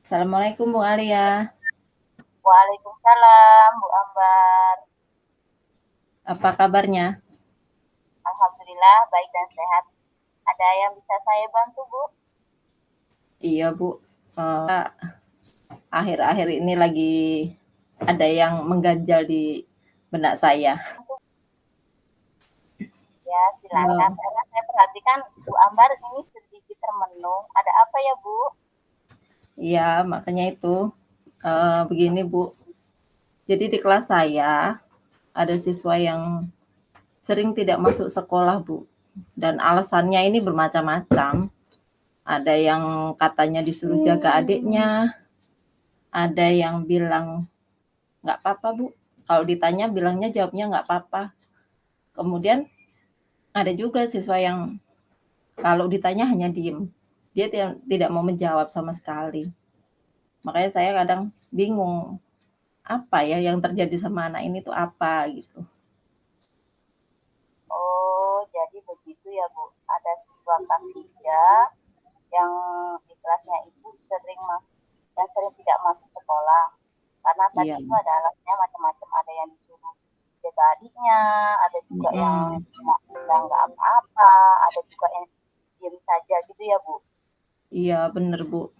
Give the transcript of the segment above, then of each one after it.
Assalamualaikum Bu Alia. Waalaikumsalam, Bu Ambar. Apa kabarnya? Alhamdulillah baik dan sehat. Ada yang bisa saya bantu, Bu? Iya Bu, Eh, akhir-akhir ini lagi ada yang mengganjal di benak saya. Ya, silakan. Eh, Karena saya perhatikan Bu Ambar ini sedikit termenung. Ada apa ya, Bu? Iya, makanya itu begini Bu. Jadi di kelas saya ada siswa yang sering tidak masuk sekolah Bu. Dan alasannya ini bermacam-macam. Ada yang katanya disuruh jaga adiknya, ada yang bilang nggak apa-apa Bu. Kalau ditanya bilangnya jawabnya nggak apa-apa. Kemudian ada juga siswa yang kalau ditanya hanya diem. Dia tidak mau menjawab sama sekali. Makanya saya kadang bingung, apa ya yang terjadi sama anak ini tuh apa gitu. Oh, jadi begitu ya, Bu. Ada siswa kelas 3 yang di kelasnya itu sering tidak masuk sekolah. Karena tadi Iya. itu ada alasannya macam-macam. Ada yang disuruh jaga adiknya, ada juga yang Mm, bilang nggak apa-apa, ada juga yang diam saja gitu ya, Bu. iya bener Bu.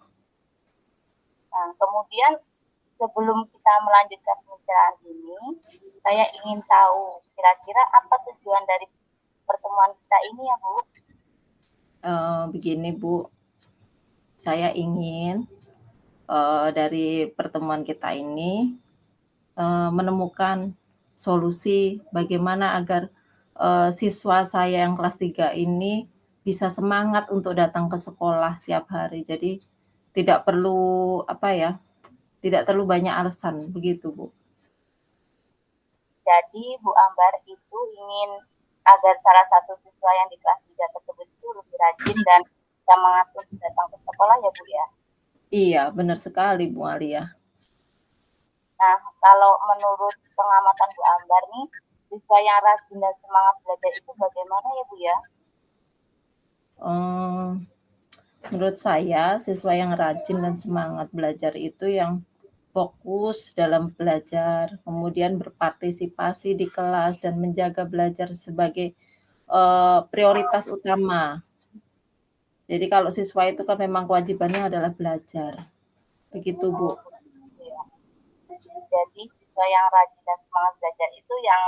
Nah, kemudian sebelum kita melanjutkan pembicaraan ini, saya ingin tahu kira-kira apa tujuan dari pertemuan kita ini ya, Bu? Begini Bu, saya ingin dari pertemuan kita ini menemukan solusi bagaimana agar siswa saya yang kelas 3 ini bisa semangat untuk datang ke sekolah setiap hari. Jadi tidak perlu apa ya, tidak terlalu banyak alasan begitu, Bu. Jadi Bu Ambar itu ingin agar salah satu siswa yang di kelas 3 tersebut itu lebih rajin dan semangat untuk datang ke sekolah ya, Bu ya. Iya, benar sekali Bu Alia. Nah, kalau menurut pengamatan Bu Ambar nih, siswa yang rajin dan semangat belajar itu bagaimana ya, Bu ya? Eee, Menurut saya siswa yang rajin dan semangat belajar itu yang fokus dalam belajar, kemudian berpartisipasi di kelas dan menjaga belajar sebagai, prioritas utama. Jadi kalau siswa itu kan memang kewajibannya adalah belajar, begitu Bu. Oh, begitu ya. Jadi siswa yang rajin dan semangat belajar itu yang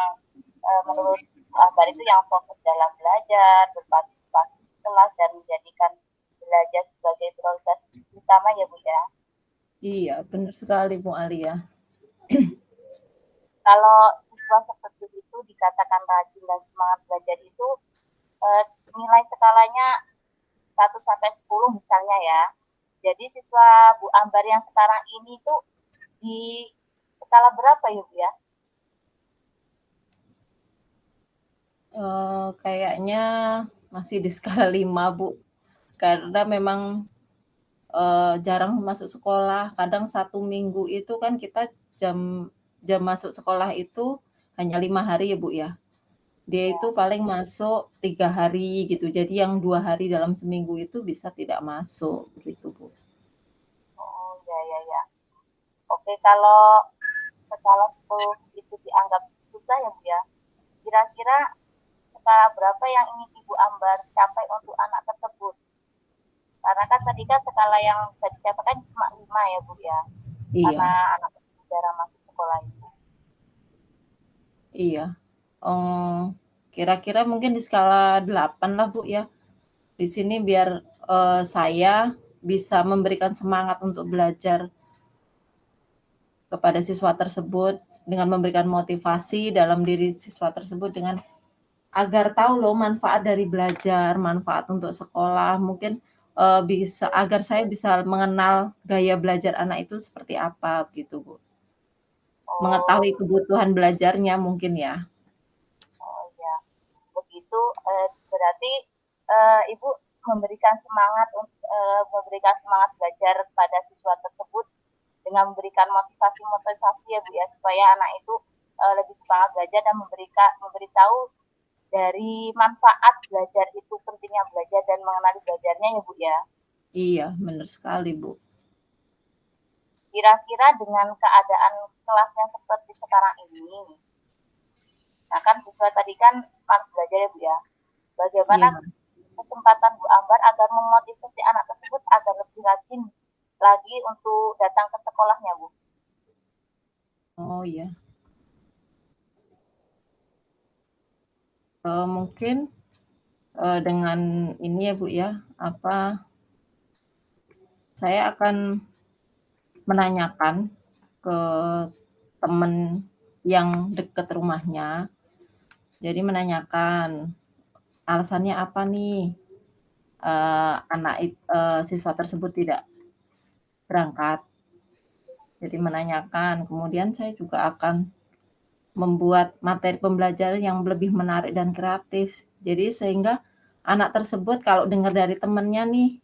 menurut Akbar itu yang fokus dalam belajar, berpartisipasi di kelas dan menjadikan belajar sebagai prioritas utama ya Bu ya. Iya, benar sekali Bu Alia. Kalau siswa seperti itu dikatakan rajin dan semangat belajar itu eh, nilai skalanya 1 sampai 10 misalnya ya. Jadi siswa Bu Ambar yang sekarang ini tuh di skala berapa ya Bu ya? Kayaknya masih di skala 5 Bu, karena memang jarang masuk sekolah. Kadang 1 minggu itu kan kita jam jam masuk sekolah itu hanya 5 hari ya Bu ya. Dia Ya. itu paling masuk 3 hari gitu. Jadi yang 2 hari dalam seminggu itu bisa tidak masuk gitu Bu. Oh ya ya ya. Oke, kalau skala 10 itu dianggap susah ya Bu ya. Kira-kira skala berapa yang ingin Ibu Ambar capai untuk anak tersebut? Karena kan tadi kan skala yang bisa dicapai kan cuma 5 ya Bu ya. Karena Iya, anak tersebut jarang masuk sekolah itu. iya. Kira-kira mungkin di skala 8 lah Bu ya. Di sini biar saya bisa memberikan semangat untuk belajar kepada siswa tersebut dengan memberikan motivasi dalam diri siswa tersebut dengan agar tahu loh manfaat dari belajar, manfaat untuk sekolah, mungkin bisa agar saya bisa mengenal gaya belajar anak itu seperti apa gitu Bu. Oh, Mengetahui kebutuhan belajarnya mungkin ya. oh ya. Begitu berarti Ibu memberikan semangat belajar pada siswa tersebut dengan memberikan motivasi-motivasi ya Bu ya supaya anak itu lebih semangat belajar dan memberitahu dari manfaat belajar itu pentingnya belajar dan mengenali belajarnya ya Bu ya. Iya, benar sekali Bu. Kira-kira dengan keadaan kelas yang seperti sekarang ini, nah kan siswa tadi kan pas belajar ya Bu ya, bagaimana Iya. kesempatan Bu Ambar agar memotivasi anak tersebut agar lebih rajin lagi untuk datang ke sekolahnya Bu? Oh iya. Mungkin dengan ini ya Bu ya, saya akan menanyakan ke temen yang deket rumahnya. Jadi menanyakan alasannya apa nih, siswa tersebut tidak berangkat. Jadi menanyakan, kemudian saya juga akan membuat materi pembelajaran yang lebih menarik dan kreatif. Jadi sehingga anak tersebut kalau dengar dari temennya nih,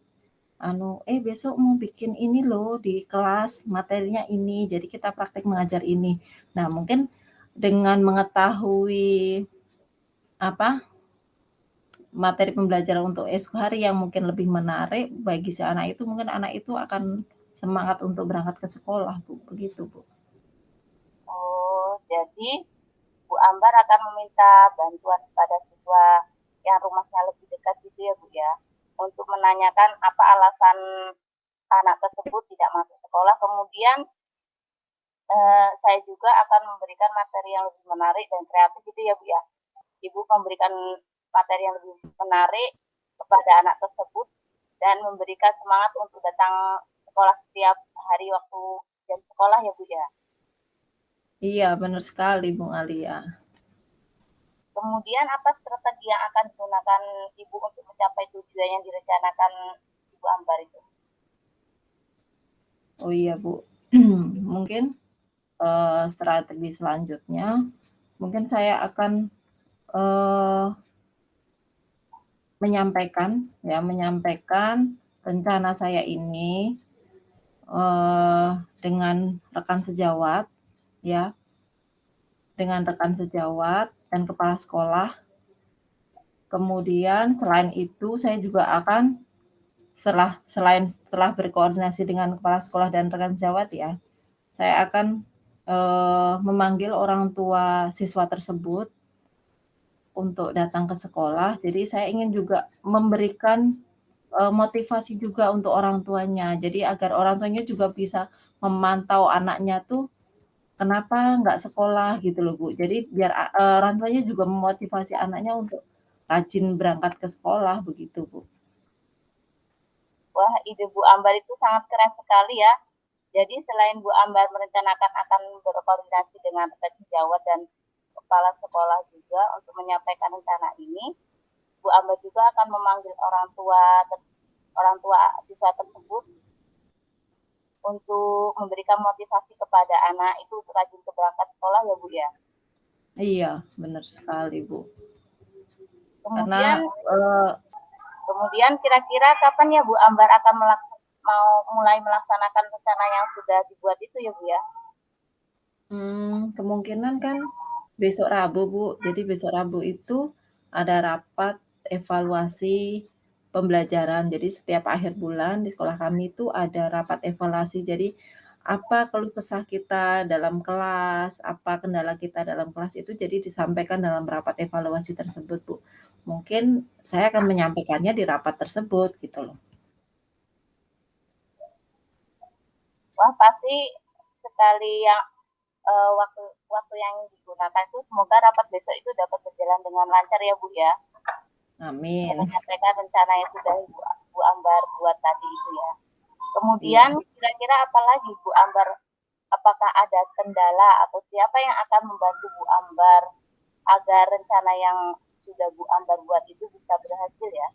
besok mau bikin ini loh di kelas, materinya ini, jadi kita praktek mengajar ini. Nah, mungkin dengan mengetahui apa materi pembelajaran untuk esok hari yang mungkin lebih menarik bagi si anak itu, mungkin anak itu akan semangat untuk berangkat ke sekolah, Bu. Begitu, Bu. Oh, jadi Bu Ambar akan meminta bantuan kepada siswa yang rumahnya lebih dekat gitu ya Bu ya, untuk menanyakan apa alasan anak tersebut tidak masuk sekolah. Kemudian saya juga akan memberikan materi yang lebih menarik dan kreatif gitu ya Bu ya. Ibu memberikan materi yang lebih menarik kepada anak tersebut dan memberikan semangat untuk datang sekolah setiap hari waktu jam sekolah ya Bu ya. Iya, benar sekali, Bung Alia. Kemudian apa strategi yang akan digunakan Ibu untuk mencapai tujuan yang direncanakan Ibu Ambar itu? Oh iya, Bu. Mungkin strategi selanjutnya, mungkin saya akan menyampaikan rencana saya ini dengan rekan sejawat, ya, dengan rekan sejawat dan kepala sekolah. Kemudian selain itu saya juga akan setelah berkoordinasi dengan kepala sekolah dan rekan sejawat ya, saya akan memanggil orang tua siswa tersebut untuk datang ke sekolah. Jadi saya ingin juga memberikan motivasi juga untuk orang tuanya. Jadi agar orang tuanya juga bisa memantau anaknya tuh kenapa nggak sekolah gitu loh, Bu. Jadi biar orang tuanya juga memotivasi anaknya untuk rajin berangkat ke sekolah begitu, Bu. Wah, ide Bu Ambar itu sangat keren sekali ya. Jadi selain Bu Ambar merencanakan akan berkoordinasi dengan rekan sejawat dan kepala sekolah juga untuk menyampaikan rencana ini, Bu Ambar juga akan memanggil orang tua siswa tersebut untuk memberikan motivasi kepada anak itu untuk rajin ke berangkat sekolah ya Bu ya. Iya, benar sekali, Bu. Karena Kemudian kemudian kira-kira kapan ya Bu Ambar akan mau mulai melaksanakan rencana yang sudah dibuat itu ya Bu ya? kemungkinan kan besok Rabu, Bu. Jadi besok Rabu itu ada rapat evaluasi pembelajaran. Jadi setiap akhir bulan di sekolah kami itu ada rapat evaluasi. Jadi apa keluh kesah kita dalam kelas, apa kendala kita dalam kelas itu jadi disampaikan dalam rapat evaluasi tersebut, Bu. Mungkin saya akan menyampaikannya di rapat tersebut gitu loh. Wah, pasti sekali yang waktu waktu yang digunakan itu semoga rapat besok itu dapat berjalan dengan lancar ya Bu ya. Amin. Menyampaikan rencana yang sudah Bu Ambar buat tadi itu ya. Iya. Kemudian kira-kira apa lagi Bu Ambar? Apakah ada kendala atau siapa yang akan membantu Bu Ambar agar rencana yang sudah Bu Ambar buat itu bisa berhasil ya?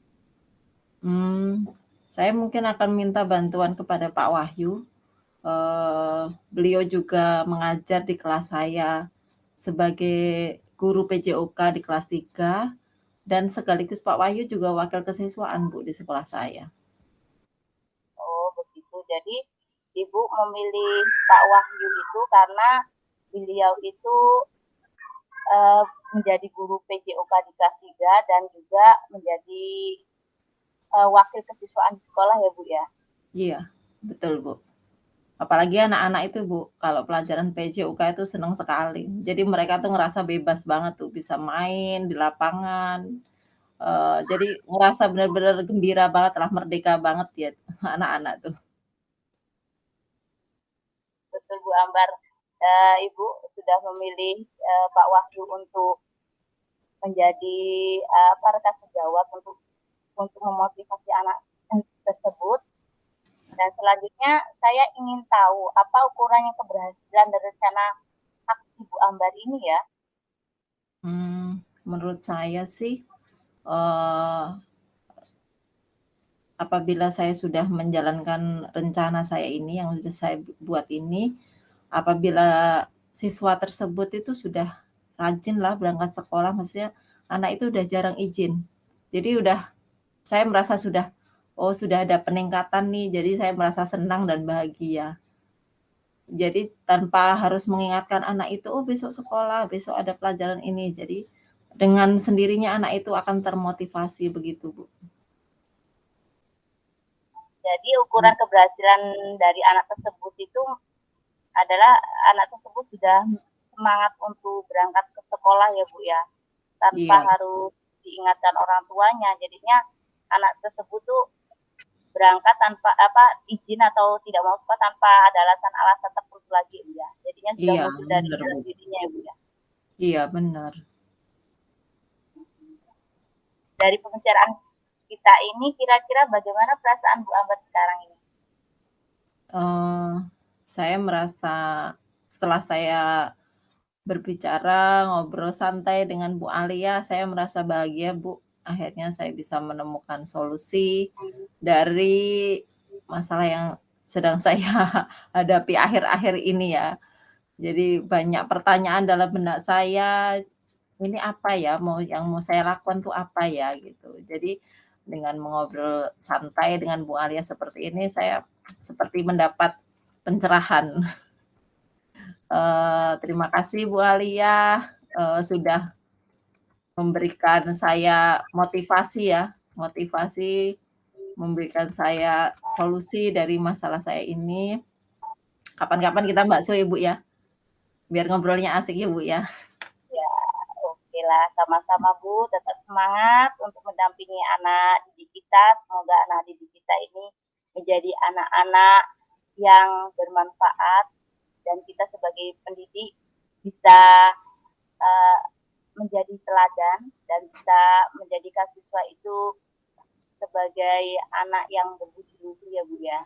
Saya mungkin akan minta bantuan kepada Pak Wahyu. Beliau juga mengajar di kelas saya sebagai guru PJOK di kelas 3 dan sekaligus Pak Wahyu juga wakil kesiswaan, Bu, di sekolah saya. Oh, begitu. Jadi Ibu memilih Pak Wahyu itu karena beliau itu menjadi guru PJOK di kelas 3 dan juga menjadi wakil kesiswaan di sekolah ya Bu ya? Iya, betul, Bu. Apalagi anak-anak itu Bu, kalau pelajaran PJUK itu senang sekali. Jadi mereka tuh ngerasa bebas banget tuh, bisa main di lapangan, jadi ngerasa benar-benar gembira banget lah, merdeka banget ya anak-anak tuh. Betul Bu Ambar, Ibu sudah memilih Pak Wahyu untuk menjadi rekan sejawat untuk memotivasi anak tersebut. Dan selanjutnya saya ingin tahu apa ukurannya keberhasilan dari rencana hak Ibu Ambar ini ya? Menurut saya sih, apabila saya sudah menjalankan rencana saya ini, yang sudah saya buat ini, apabila siswa tersebut itu sudah rajin lah berangkat sekolah, maksudnya anak itu udah jarang izin. Jadi saya merasa sudah ada peningkatan nih, jadi saya merasa senang dan bahagia. Jadi tanpa harus mengingatkan anak itu, "Oh besok sekolah, besok ada pelajaran ini." Jadi dengan sendirinya anak itu akan termotivasi begitu, Bu. Jadi ukuran keberhasilan dari anak tersebut itu adalah anak tersebut sudah semangat untuk berangkat ke sekolah ya Bu ya, tanpa Iya. harus diingatkan orang tuanya. Jadinya anak tersebut tuh berangkat tanpa izin atau tidak mau sekolah tanpa ada alasan tertentu lagi ya. Jadinya sudah Iya, muncul dari benar, Bu. dirinya ya Bu ya. Iya, benar. Dari pembicaraan kita ini kira-kira bagaimana perasaan Bu Ambar sekarang ini? Saya merasa setelah saya berbicara, ngobrol santai dengan Bu Alia, saya merasa bahagia, Bu. Akhirnya saya bisa menemukan solusi dari masalah yang sedang saya hadapi akhir-akhir ini ya. Jadi banyak pertanyaan dalam benak saya, ini apa ya, yang mau saya lakukan tuh apa ya, gitu. Jadi dengan mengobrol santai dengan Bu Alia seperti ini, saya seperti mendapat pencerahan. Terima kasih Bu Alia, sudah memberikan saya motivasi ya, memberikan saya solusi dari masalah saya ini. Kapan-kapan kita bakso ya Bu ya, biar ngobrolnya asik ya Bu ya. Ya, oke lah, sama-sama Bu, tetap semangat untuk mendampingi anak didik kita. Semoga anak didik kita ini menjadi anak-anak yang bermanfaat dan kita sebagai pendidik bisa menjadi teladan dan bisa menjadikan siswa itu sebagai anak yang berbudi ya Bu ya.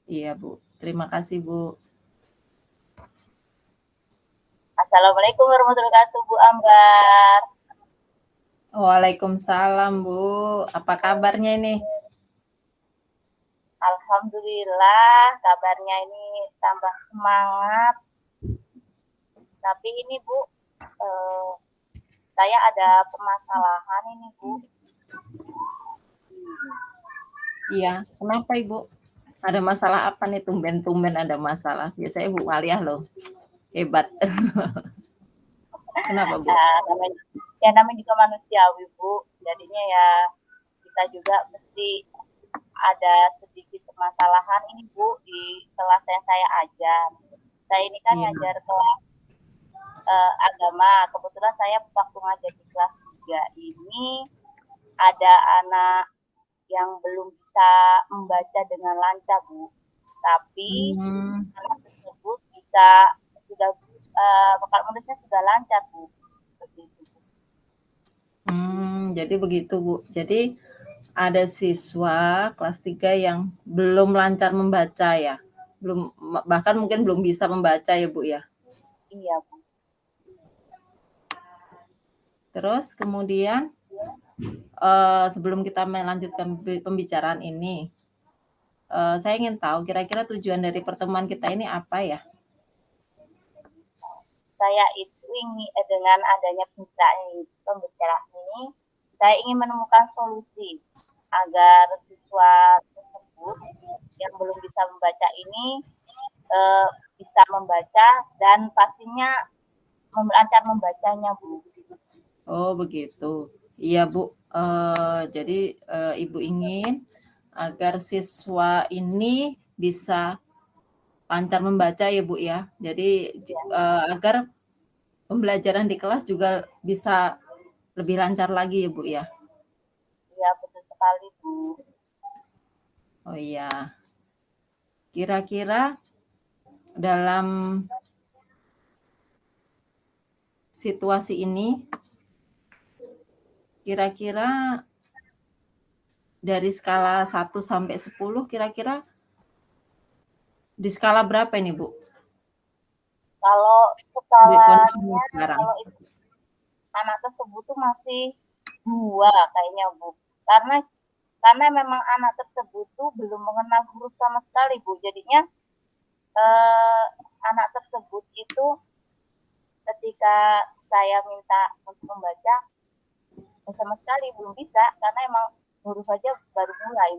Iya Bu, terima kasih Bu. Assalamualaikum warahmatullahi wabarakatuh Bu Ambar. Waalaikumsalam Bu, apa kabarnya ini? Alhamdulillah kabarnya ini tambah semangat. Tapi ini Bu, saya ada permasalahan ini Bu. Iya, kenapa Ibu? Ada masalah apa nih? Tumben-tumben ada masalah. Biasanya Bu Alia loh, hebat. Kenapa Bu? Namanya juga manusiawi Bu. Jadinya ya kita juga mesti ada sedikit permasalahan ini Bu di kelas yang saya ajar. Saya ini kan ngajar kelas agama. Kebetulan saya waktu ngajar di kelas 3 ini ada anak yang belum bisa membaca dengan lancar Bu. Tapi anak tersebut sudah bakal menulisnya sudah lancar Bu. Seperti itu Bu. Jadi begitu Bu. Jadi ada siswa kelas 3 yang belum lancar membaca ya? Bahkan mungkin belum bisa membaca ya Bu ya? Iya Bu. Terus kemudian sebelum kita melanjutkan pembicaraan ini, saya ingin tahu kira-kira tujuan dari pertemuan kita ini apa ya? Saya itu ingin dengan adanya pembicaraan ini, saya ingin menemukan solusi agar siswa tersebut yang belum bisa membaca ini bisa membaca dan pastinya lancar membacanya Bu. Oh begitu. Iya Bu. Jadi Ibu ingin agar siswa ini bisa lancar membaca ya Bu ya. Jadi agar pembelajaran di kelas juga bisa lebih lancar lagi ya Bu ya. Iya, betul sekali Bu. Oh iya. Kira-kira dalam situasi ini, kira-kira dari skala 1 sampai 10, kira-kira di skala berapa ini Bu? Kalau Di kondisinya skalanya, sekarang. kalau itu anak tersebut tuh masih 2 kayaknya Bu. Karena memang anak tersebut tuh belum mengenal huruf sama sekali Bu. Jadinya anak tersebut itu ketika saya minta untuk membaca, sama sekali belum bisa karena emang huruf aja baru mulai,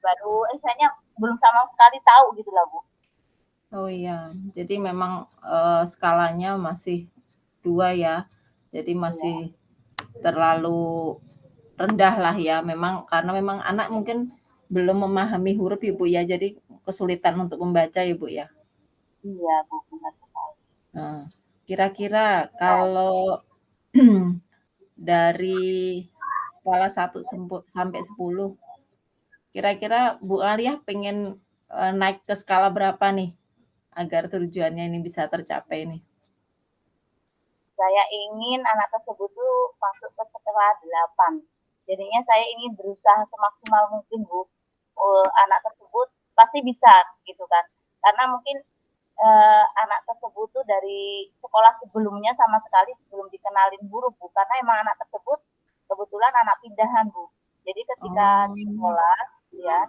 baru misalnya belum sama sekali tahu gitu lah Bu. Oh iya, jadi memang skalanya masih 2 ya. Jadi masih terlalu rendah lah ya. Memang karena memang anak mungkin belum memahami huruf ya Bu ya. Jadi kesulitan untuk membaca ya Bu ya. Iya Bu, benar sekali. Nah, kira-kira kalau dari skala 1 sampai 10, kira-kira Bu Alia pengen naik ke skala berapa nih agar tujuannya ini bisa tercapai nih? Saya ingin anak tersebut tuh masuk ke skala 8. Jadinya saya ingin berusaha semaksimal mungkin Bu. Anak tersebut pasti bisa gitu kan. Karena mungkin anak tersebut tuh dari sekolah sebelumnya sama sekali belum dikenalin huruf Bu. Karena emang anak tersebut kebetulan anak pindahan Bu. Jadi ketika di sekolah, ya,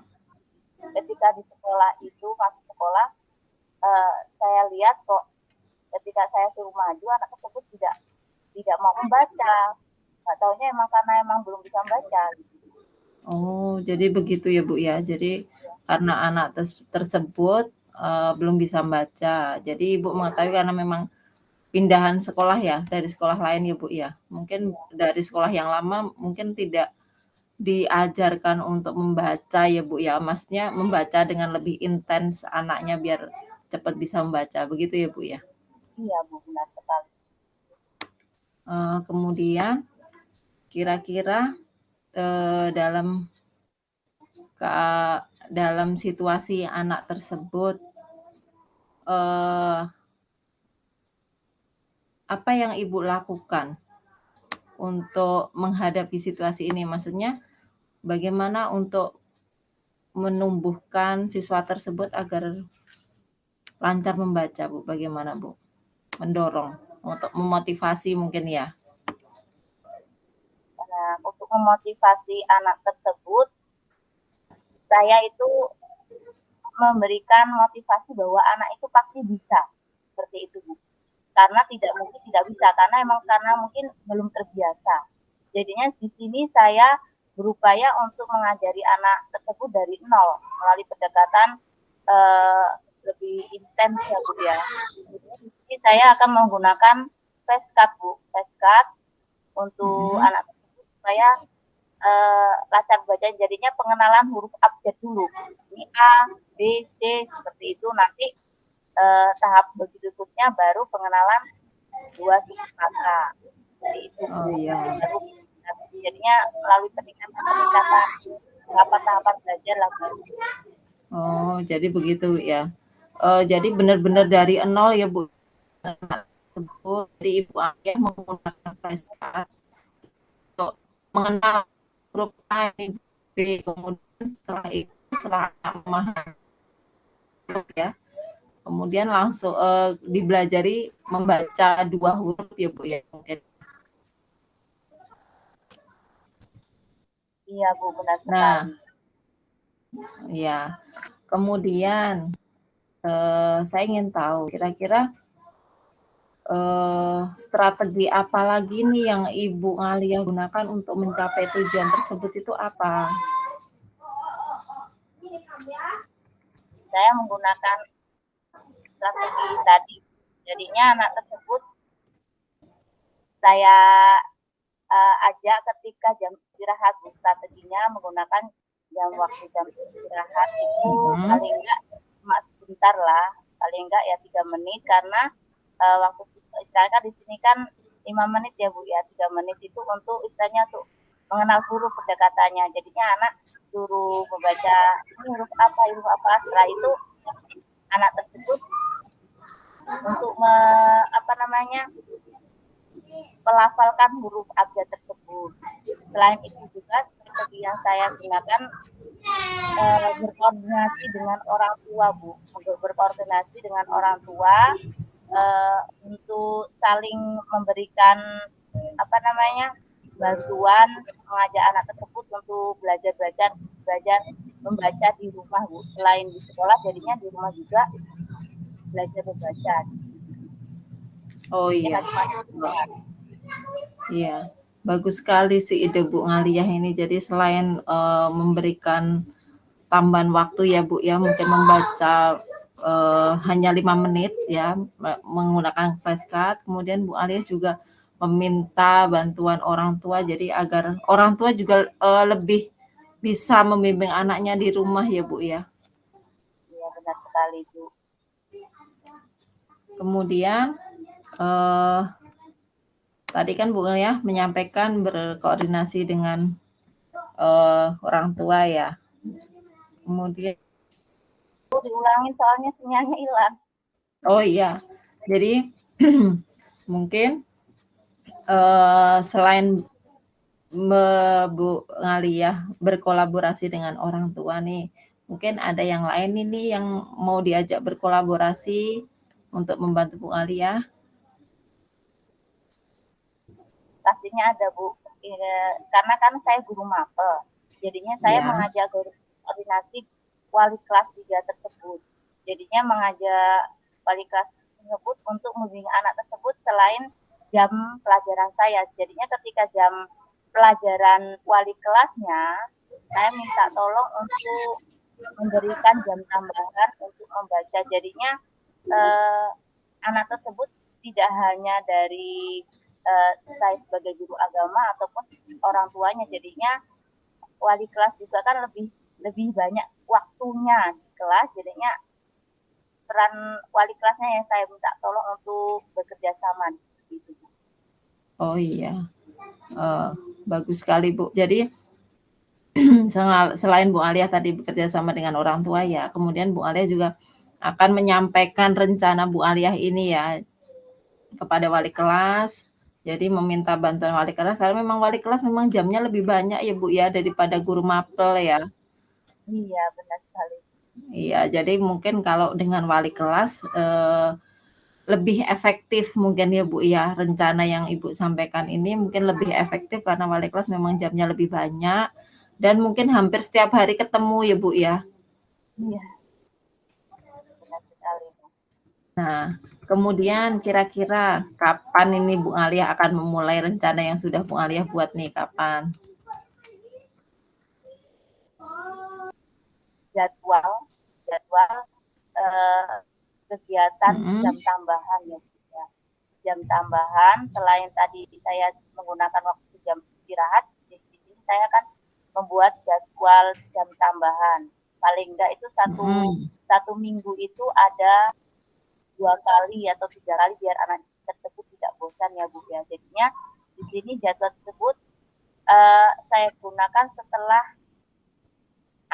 ketika di sekolah itu masuk sekolah, saya lihat kok ketika saya suruh maju anak tersebut tidak mau membaca. Nggak taunya emang karena emang belum bisa membaca. Oh, jadi begitu ya Bu ya. Jadi karena anak tersebut belum bisa membaca. Jadi Ibu mengetahui karena memang pindahan sekolah ya dari sekolah lain ya Bu ya. Mungkin dari sekolah yang lama mungkin tidak diajarkan untuk membaca ya Bu ya. Maksudnya membaca dengan lebih intens anaknya biar cepat bisa membaca. Begitu ya Bu ya. Iya Bu, benar sekali. Kemudian kira-kira dalam dalam situasi anak tersebut apa yang Ibu lakukan untuk menghadapi situasi ini? Maksudnya bagaimana untuk menumbuhkan siswa tersebut agar lancar membaca, Bu? Bagaimana, Bu? Mendorong untuk memotivasi mungkin ya? Nah, untuk memotivasi anak tersebut, saya itu memberikan motivasi bahwa anak itu pasti bisa. Seperti itu Bu. Karena tidak mungkin tidak bisa, karena mungkin belum terbiasa. Jadinya di sini saya berupaya untuk mengajari anak tersebut dari nol melalui pendekatan lebih intens ya Bu ya. Jadi di sini saya akan menggunakan flashcard Bu, flashcard untuk anak tersebut supaya lancar baca. Jadinya pengenalan huruf abjad dulu. Ini A, B, C seperti itu. Nanti tahap berikutnya baru pengenalan 2 suku kata. Seperti itu Bu. Oh iya. Baru jadinya melalui peningkatan tahapan-tahapan belajar lah Bu. Oh, jadi begitu ya. Jadi benar-benar dari nol ya Bu. Jadi Ibu Ayah menggunakan flashcard untuk mengenal huruf A, B, kemudian setelah itu setelah memahami ya, kemudian langsung dibelajari membaca 2 huruf ya Bu ya mungkin. Iya Bu, benar Nah, sekali. ya. Kemudian saya ingin tahu kira-kira strategi apa lagi nih yang Ibu Alia gunakan untuk mencapai tujuan tersebut itu apa? Saya menggunakan strategi tadi. Jadinya anak tersebut saya ajak ketika jam istirahat Bu. Strateginya menggunakan jam istirahat itu Mhm. paling enggak cuma sebentar lah, paling enggak ya 3 menit karena waktu istirahat kan di sini kan 5 menit ya Bu ya, 3 menit itu untuk istilahnya tuh mengenal huruf pendekatannya. Jadinya anak suruh membaca ini huruf apa, setelah itu anak tersebut untuk melafalkan huruf abjad tersebut. Selain itu juga strategi yang saya gunakan berkoordinasi dengan orang tua Bu, untuk berkoordinasi dengan orang tua untuk saling memberikan bantuan mengajak anak tersebut untuk belajar membaca di rumah Bu. Selain di sekolah, jadinya di rumah juga belajar membaca. Oh iya. Iya, bagus sekali sih ide Bu Ngaliah ini. Jadi selain memberikan tambahan waktu ya Bu ya, mungkin membaca hanya 5 menit ya menggunakan flashcard. Kemudian Bu Ngaliah juga meminta bantuan orang tua, jadi agar orang tua juga lebih bisa membimbing anaknya di rumah ya Bu ya. Iya benar sekali Bu. Kemudian tadi kan Bu Ngaliah menyampaikan berkoordinasi dengan orang tua ya. Kemudian Diulangin soalnya sinyalnya hilang. oh iya, jadi mungkin selain Bu Ngaliah berkolaborasi dengan orang tua nih, mungkin ada yang lain ini yang mau diajak berkolaborasi untuk membantu Bu Ngaliah? Pastinya ada Bu, karena kan saya guru mapel, jadinya saya Ya. mengajak koordinasi wali kelas 3 tersebut. Jadinya mengajak wali kelas tersebut untuk membimbing anak tersebut selain jam pelajaran saya. Jadinya ketika jam pelajaran wali kelasnya, saya minta tolong untuk memberikan jam tambahan untuk membaca. Jadinya anak tersebut tidak hanya dari saya sebagai guru agama ataupun orang tuanya, jadinya wali kelas juga kan lebih banyak waktunya di kelas, jadinya peran wali kelasnya yang saya minta tolong untuk bekerja sama gitu. Oh iya, bagus sekali Bu. Jadi selain Bu Alia tadi bekerja sama dengan orang tua ya, kemudian Bu Alia juga akan menyampaikan rencana Bu Alia ini ya kepada wali kelas. Jadi meminta bantuan wali kelas karena memang wali kelas memang jamnya lebih banyak ya Bu ya daripada guru mapel ya. Iya benar sekali. Iya, jadi mungkin kalau dengan wali kelas lebih efektif mungkin ya Bu ya, rencana yang Ibu sampaikan ini mungkin lebih efektif karena wali kelas memang jamnya lebih banyak dan mungkin hampir setiap hari ketemu ya Bu ya. Iya benar sekali. Nah, kemudian kira-kira kapan ini Bu Alia akan memulai rencana yang sudah Bu Alia buat nih, kapan? Jadwal kegiatan Mhm. jam tambahan ya. Jam tambahan selain tadi saya menggunakan waktu jam istirahat, di sini saya akan membuat jadwal jam tambahan. Paling enggak itu satu minggu itu ada 2 kali atau 3 kali biar anak tersebut tidak bosan ya Bu ya. Jadinya di sini jadwal tersebut saya gunakan setelah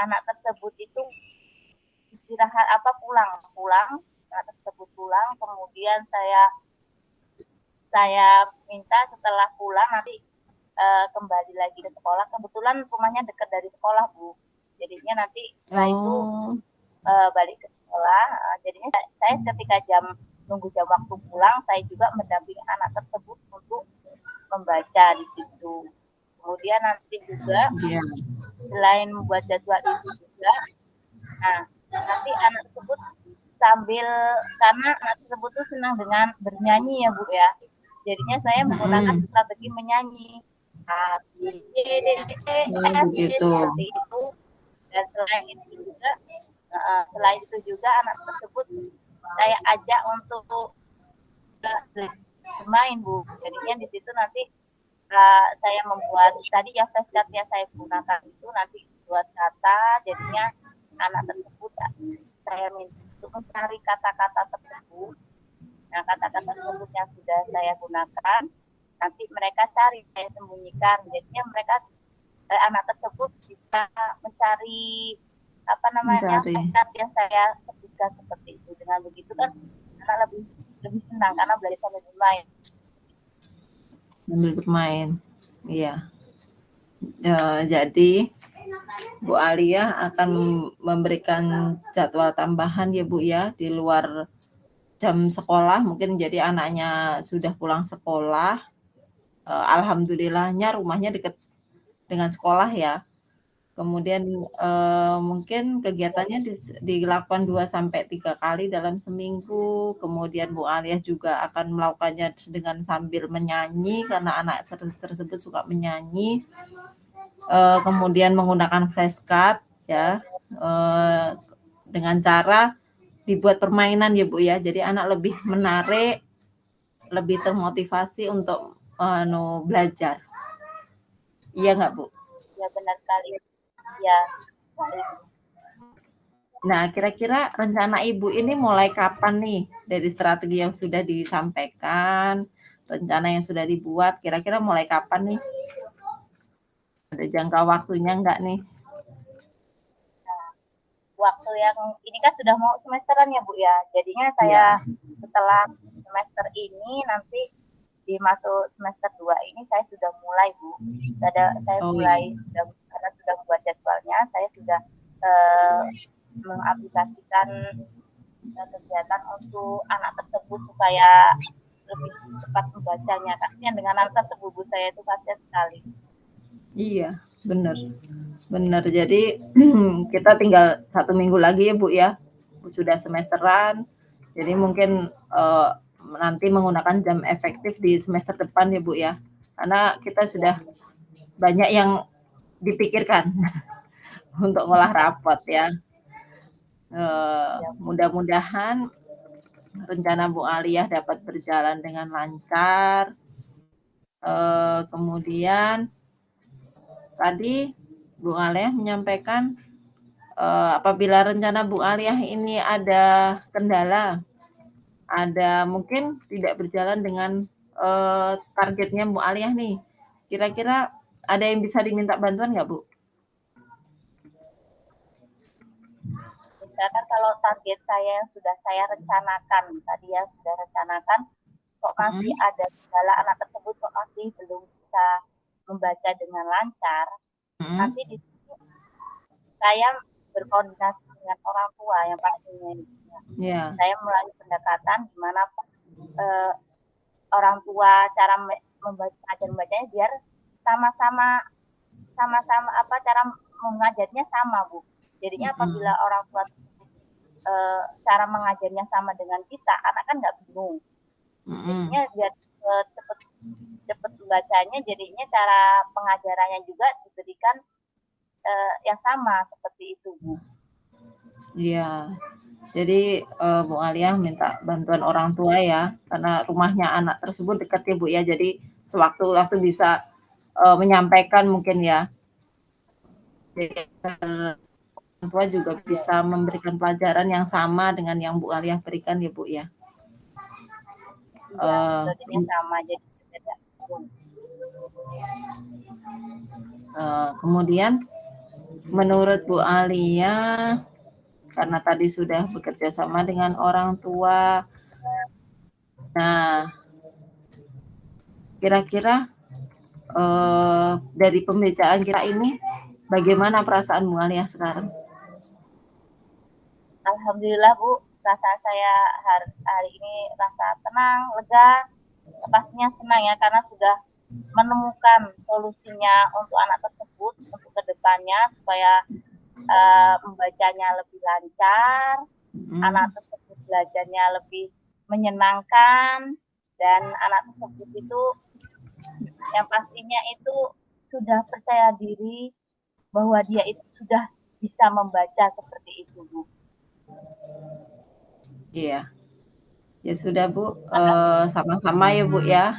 anak tersebut itu istirahat pulang anak tersebut pulang, kemudian saya minta setelah pulang nanti kembali lagi ke sekolah. Kebetulan rumahnya dekat dari sekolah Bu, jadinya nanti setelah itu balik ke sekolah. Jadinya saya ketika nunggu jam waktu pulang, saya juga mendampingi anak tersebut untuk membaca di situ. Kemudian nanti juga selain membuat jadwal itu juga, nah nanti anak tersebut karena anak tersebut tuh senang dengan bernyanyi ya Bu ya, jadinya saya menggunakan strategi menyanyi seperti itu. Dan selain itu juga anak tersebut saya ajak untuk bermain Bu. Jadinya di situ nanti saya membuat tadi ya flashcard yang saya gunakan itu nanti membuat kata, jadinya anak tersebut saya minta untuk mencari kata-kata tersebut. Nah, kata-kata tersebut yang sudah saya gunakan, nanti mereka cari, saya sembunyikan. Jadinya mereka anak tersebut bisa mencari apa namanya Mencari. minat yang saya sebutkan seperti itu. Dengan begitu kan anak lebih senang karena belajar sambil bermain. Sambil bermain. Iya. Jadi Bu Alia akan memberikan jadwal tambahan ya Bu ya di luar jam sekolah, mungkin jadi anaknya sudah pulang sekolah. Alhamdulillahnya rumahnya dekat dengan sekolah ya. Kemudian mungkin kegiatannya dilakukan 2 sampai 3 kali dalam seminggu. Kemudian Bu Alia juga akan melakukannya dengan sambil menyanyi karena anak tersebut suka menyanyi. Kemudian menggunakan flashcard ya, dengan cara dibuat permainan ya Bu ya. Jadi anak lebih menarik, lebih termotivasi untuk belajar. Iya nggak Bu? Ya benar sekali. Ya, baik. Nah, kira-kira rencana Ibu ini mulai kapan nih? Dari strategi yang sudah disampaikan, rencana yang sudah dibuat, kira-kira mulai kapan nih? Ada jangka waktunya nggak nih? Nah, waktu yang ini kan sudah mau semesteran ya Bu ya. Jadinya saya Iya. setelah semester ini nanti di masuk semester 2 ini saya sudah mulai Bu. Saya Oh mulai iya. karena sudah buat jadwalnya, saya sudah mengaplikasikan kegiatan untuk anak tersebut supaya lebih cepat membacanya. Kasihan dengan anak tersebut Bu, saya itu kasihan sekali. Iya, benar. Benar. Jadi kita tinggal 1 minggu lagi ya Bu ya. Sudah semesteran. Jadi mungkin nanti menggunakan jam efektif di semester depan ya Bu ya. Karena kita sudah banyak yang dipikirkan untuk ngolah rapot ya. Mudah-mudahan rencana Bu Aliyah dapat berjalan dengan lancar. Kemudian tadi Bu Aliyah menyampaikan apabila rencana Bu Aliyah ini ada kendala, ada mungkin tidak berjalan dengan targetnya Bu Aliyah nih. Kira-kira ada yang bisa diminta bantuan nggak Bu? Misalkan kalau target saya yang sudah saya rencanakan, tadi yang sudah rencanakan, kok masih ada kendala anak tersebut kok masih belum bisa membaca dengan lancar, nanti di sini saya berkoordinasi dengan orang tua yang pastinya. Yeah. Saya mulai pendekatan gimana orang tua cara membacanya biar sama-sama apa cara mengajarnya sama Bu. Jadinya apabila orang tua cara mengajarnya sama dengan kita, anak kan nggak bingung. Jadinya biar cepet membacanya, jadinya cara pengajarannya juga diberikan yang sama seperti itu Bu. Iya. Jadi Bu Aliyah minta bantuan orang tua ya, karena rumahnya anak tersebut dekat ya Bu ya. Jadi sewaktu-waktu bisa menyampaikan mungkin ya. Jadi orang tua juga bisa memberikan pelajaran yang sama dengan yang Bu Aliyah berikan ya Bu ya. Metodenya sama jadi beda. Kemudian menurut Bu Aliyah, karena tadi sudah bekerja sama dengan orang tua, nah kira-kira dari pembicaraan kita ini, bagaimana perasaan Bu Aliyah sekarang? Alhamdulillah Bu, perasaan saya hari ini rasa tenang, lega, pastinya senang ya karena sudah menemukan solusinya untuk anak tersebut untuk kedepannya supaya membacanya lebih lancar, anak tersebut belajarnya lebih menyenangkan, dan anak tersebut itu yang pastinya itu sudah percaya diri bahwa dia itu sudah bisa membaca seperti itu Bu. Iya. Ya sudah Bu, sama-sama ya Bu ya.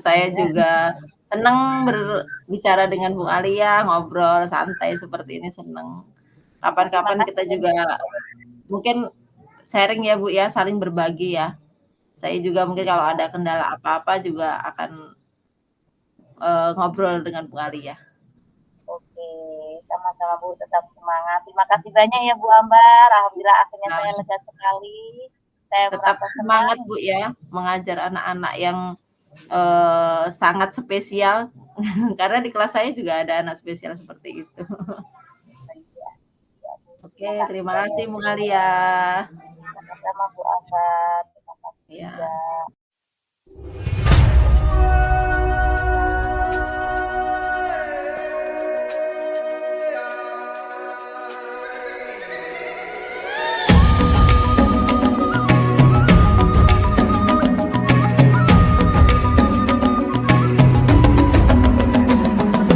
Saya juga Senang berbicara dengan Bu Alia, ngobrol santai seperti ini senang. Terima Kapan-kapan kasih kita juga banyak. mungkin sharing ya Bu ya, saling berbagi ya. Saya juga mungkin kalau ada kendala apa-apa juga akan ngobrol dengan Bu Alia. Oke, sama-sama Bu, tetap semangat. Terima kasih banyak ya Bu Ambar. Alhamdulillah akhirnya Nah, saya lega sekali. Saya tetap merasa senang. semangat Bu ya, mengajar anak-anak yang sangat spesial karena di kelas saya juga ada anak spesial seperti itu. Iya, iya, Bu. Oke, Terima kasih terima kasih banyak. Bu Alia. Sama-sama Bu Ambar. Terima kasih Ya. juga.